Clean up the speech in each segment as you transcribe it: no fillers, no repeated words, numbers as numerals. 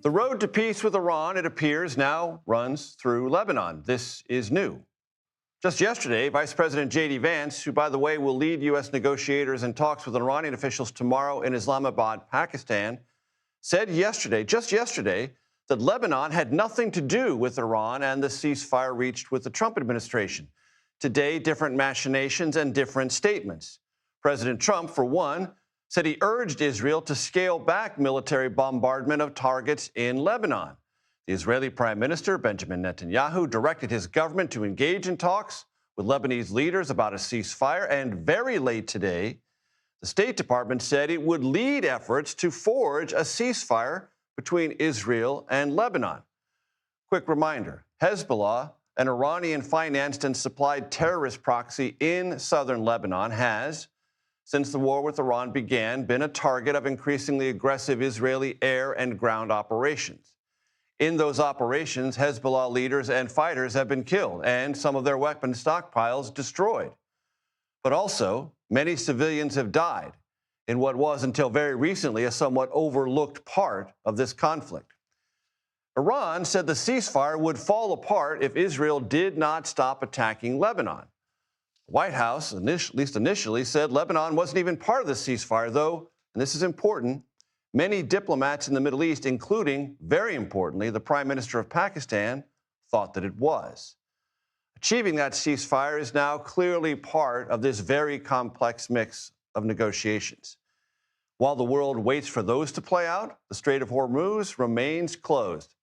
The road to peace with Iran, it appears, now runs through Lebanon. This is new. Just yesterday, Vice President J.D. Vance, who, by the way, will lead U.S. negotiators in talks with Iranian officials tomorrow in Islamabad, Pakistan, said just yesterday, that Lebanon had nothing to do with Iran and the ceasefire reached with the Trump administration. Today, different machinations and different statements. President Trump, for one, said he urged Israel to scale back military bombardment of targets in Lebanon. The Israeli Prime Minister, Benjamin Netanyahu, directed his government to engage in talks with Lebanese leaders about a ceasefire, and very late today, the State Department said it would lead efforts to forge a ceasefire between Israel and Lebanon. Quick reminder, Hezbollah, an Iranian-financed and supplied terrorist proxy in southern Lebanon, has, since the war with Iran began, been a target of increasingly aggressive Israeli air and ground operations. In those operations, Hezbollah leaders and fighters have been killed and some of their weapon stockpiles destroyed. But also, many civilians have died in what was, until very recently, a somewhat overlooked part of this conflict. Iran said the ceasefire would fall apart if Israel did not stop attacking Lebanon. The White House, at least initially, said Lebanon wasn't even part of the ceasefire, though, and this is important, many diplomats in the Middle East, including, very importantly, the Prime Minister of Pakistan, thought that it was. Achieving that ceasefire is now clearly part of this very complex mix of negotiations. While the world waits for those to play out, the Strait of Hormuz remains closed.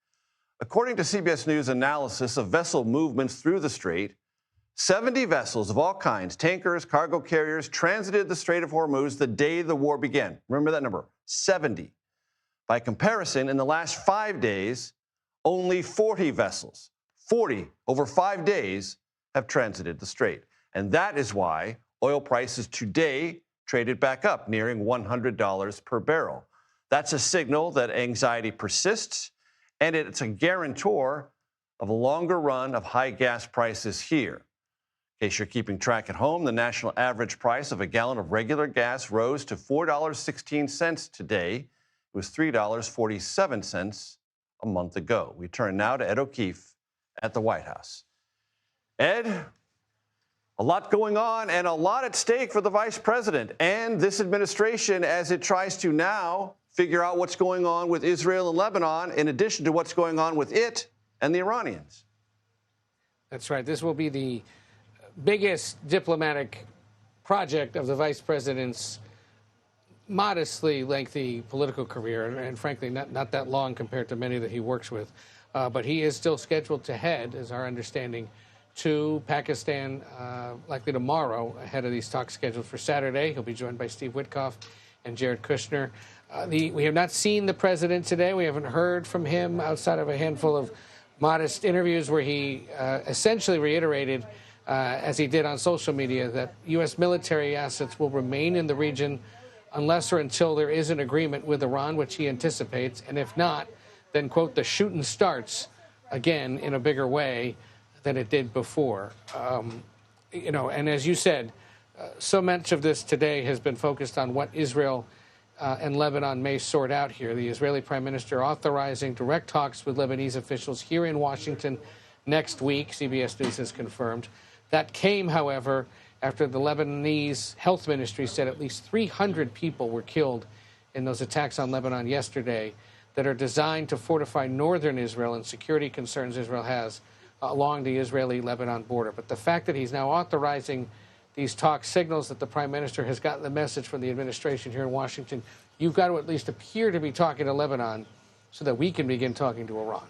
According to CBS News analysis of vessel movements through the strait, 70 vessels of all kinds, tankers, cargo carriers, transited the Strait of Hormuz the day the war began. Remember that number, 70. By comparison, in the last 5 days, only 40 vessels, 40 over 5 days, have transited the strait. And that is why oil prices today traded back up, nearing $100 per barrel. That's a signal that anxiety persists, and it's a guarantor of a longer run of high gas prices here. In case you're keeping track at home, the national average price of a gallon of regular gas rose to $4.16 today. It was $3.47 a month ago. We turn now to Ed O'Keefe at the White House. Ed, a lot going on and a lot at stake for the vice president and this administration as it tries to now figure out what's going on with Israel and Lebanon, in addition to what's going on with it and the Iranians. That's right. This will be the biggest diplomatic project of the vice president's modestly lengthy political career, and frankly, not that long compared to many that he works with. But he is still scheduled to head, is our understanding, to Pakistan likely tomorrow, ahead of these talks scheduled for Saturday. He'll be joined by Steve Witkoff and Jared Kushner. We have not seen the president today. We haven't heard from him outside of a handful of modest interviews where he essentially reiterated, as he did on social media, that U.S. military assets will remain in the region unless or until there is an agreement with Iran, which he anticipates. And if not, then, quote, the shooting starts again in a bigger way than it did before. And as you said, so much of this today has been focused on what Israel and Lebanon may sort out here. The Israeli Prime Minister authorizing direct talks with Lebanese officials here in Washington next week, CBS News has confirmed. That came, however, after the Lebanese health ministry said at least 300 people were killed in those attacks on Lebanon yesterday that are designed to fortify northern Israel and security concerns Israel has along the Israeli-Lebanon border. But the fact that he's now authorizing these talks signals that the prime minister has gotten the message from the administration here in Washington. You've got to at least appear to be talking to Lebanon so that we can begin talking to Iran.